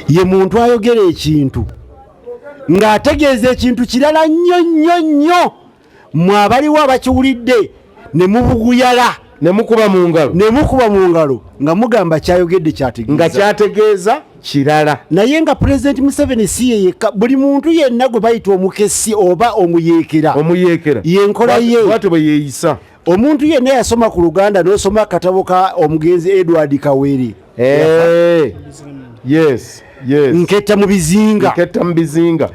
ye muntu ayogera ekintu ng'ategeeza ekintu kirala nnyo mwabaliwo abakiwulidde ne mubuguyala ne mukuba mu ngalo nga mugamba kyayogedde kyategeeza kirala. naye nga President Museveni si ye yekka, buli muntu yenna gwe bayita omukesi oba omuyeekera yenkola ye bwatyo bwe yeeyisa. omuntu yenna yasoma ku Luganda n'osoma akatabo ka omugenzi Edward Kawere nketta mu bizinga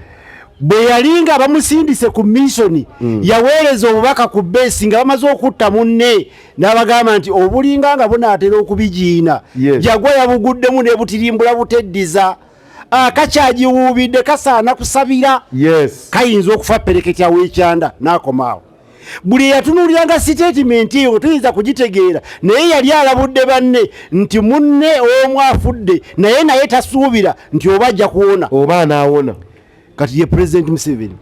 bwe yalinga bamusindise ku mission yaweereza obubaka ku besi nga bamaze okutta munne n'abagamba nti obulinga nga bunaatera okubijiina jagwa yabuguddemu ne butirimbula buteddiza akakyagiwuubidde kasaana kusabira kayinza okufa pereketya w'ekyanda n'akomaawo. buli yatunuuliranga statement eyo tuyinza kugitegeera naye yali alabudde banne nti munne omu afudde naye tasuubira nti oba ajja kuwona oba anaawona. kati ye President Museveni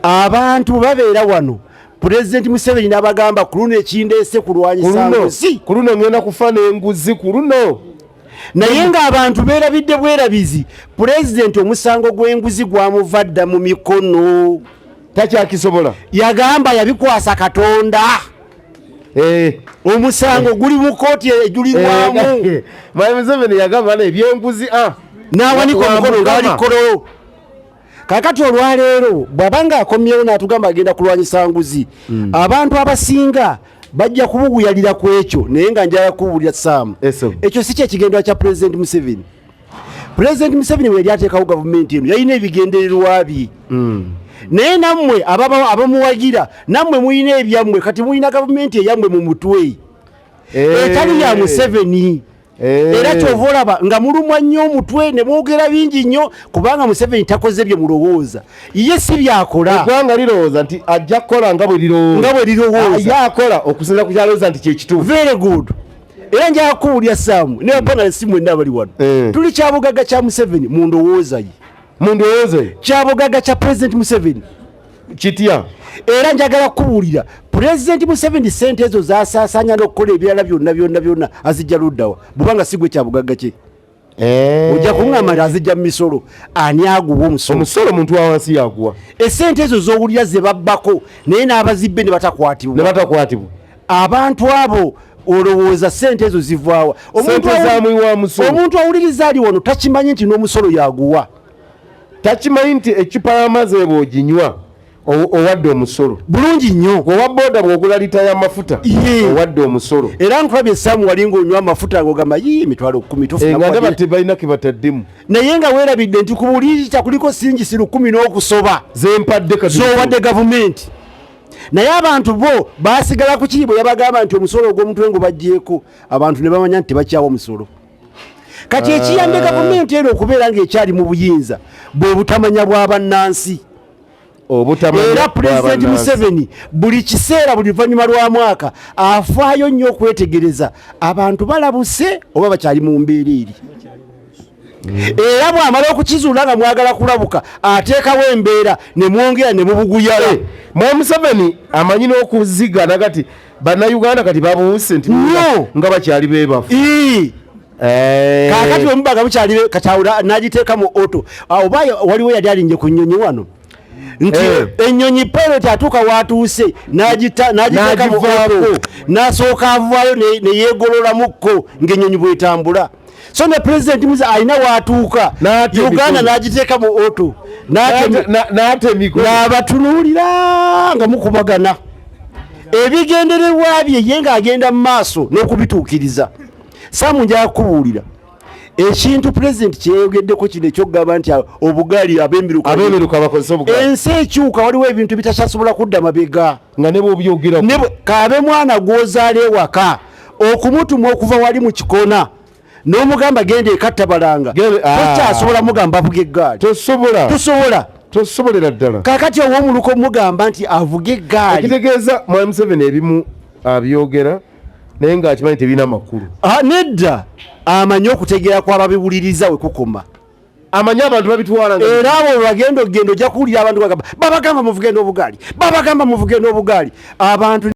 abantu babeera wano President Museveni n'abagamba ku luno ekindeese kulwanyisa nguzi ku luno ngenda kufa n'enguzi ku luno naye ng'abantu beerabidde bwerabizi President omusango gw'enguzi gwamuvadda mu mikono takyakisobola yagamba yabikwasa Katonda. omusango guli mu kooti ejulirwamu Museveni yagamba ebyenguzi n'awanika omukono ng'alikolo. kakati olwaleero bw'abanga akomyewo n'atugamba agenda kulwanyisa nguzi abantu abasinga bajja kubuguyalira ku ekyo naye nga njala kuwulira Sam ekyo si kyekigendera kya President Museveni. President Museveni we yali ateekawo gavumenti eno yalina ebigendererwa bye naye nammwe abamuwagira nammwe muyina ebyammwe kati muyina gavumenti eyammwe mu mutwe etali ya Museveni. era kyova olaba nga mulumwa nnyo omutwe ne mwogera bingi nnyo kubanga Museveni takoze bye mulowooza ye si byakola. eggwanga lirowooza nti ajja kukola nga bwe lirowooza yakola okusinza ku kyalowooza nti kyekituufu. Very good. era njala kuwulya Saamu ne bapanalisi mwenna abali wano tuli kyabugagga kya Museveni mu ndowooza ye kyabugagga kya President Museveni kitya. era njagala kubuulira President Museveni sente ezo zasaasaanya n'okukola ebirala byonna azijja luddawa bubanga sigwe kyabugagga kye. ojja kuŋŋamba azijja mu misolo ani aguwa omusolo muntu wa wansi yaguwa. esente ezo z'owulira ze babbako naye n'abazibbe ne batakwatibwa abantu abo olowooza sente ezo zivaawa. omuntu awuliriza ali wano takimanyi nti n'omusolo yaguwa. takimanyi nti ecupa y'amazzi bw'oginywa owadde omusolo bulungi nnyo. owa boda bw'ogula lita y'amafuta owadde omusolo. era nkulabye Saamu wali ng'onywa amafuta ng'ogamba emitwalo 10 nga bati balina ke bataddemu naye nga weerabidde nti ku buli lita kuliko singisi 10 n'okusoba zempadde kati z'owadde gavumenti. naye abantu bo baasigala ku kiri bwe yabagamba nti omusolo ogw'omutwe ngo baggyeko abantu ne bamanya nti tebakyawa omusolo. kati ekiyambye gavumenti eno okubeera ng'ekyali mu buyinza bwe butamanya bw'abannansi. era President Museveni buli kiseera buli luvannyuma lwa mwaka afaayo nnyo okwetegereza abantu balabuse oba bakyali mu mbeera eri. era bw'amala okukizuula nga mwagala kulabuka ateekawo embeera ne mwongera ne mubuguyala. Museveni amanyi n'okuzigana kati bannayuganda kati babuuse nti nga bakyali beebafu. kaakati omubaga bukyali katawula n'agiteeka mu oto oba waliwo yali alinje ku nnyonyi wano nti ennyonyi pilot atuuka watuuse n'agiteeka mu oto n'asooka avaayo ne yeegololamukko ng'ennyonyi bw'etambula. so ne President Musa alina watuuka Uganda n'agiteeka mu oto n'abatunuulira nga mukubagana ebigendererwa bye ye ng'agenda mu maaso n'okubituukiriza. Saamu njala kubuulira ekintu President kyeyogeddeko kino ekyokugamba nti obugaali ab'emiruka bakozesa obugaali ensi ekyuka waliwo ebintu bitakyasobola kudda mabega nga ne bw'obyogera kaabe mwana gw'ozaala ewaka okumutuma okuva wali mu kikona n'omugamba genda ekattabalanga tokyasobola mugamba avuga eggaali tosobolera ddala. kaakati ow'omuluka omugamba nti avuga eggaali ekitegeeza Museveni ebimu abyogera naye ng'akimanyi tebirina makulu. Nedda amanyi okutegeera kw'ababiwuliriza we kukoma. Amanyi abantu babitwala era abo bagenda ojja kuwulira abantu bagamba babagamba muvuge n'obugaali abantu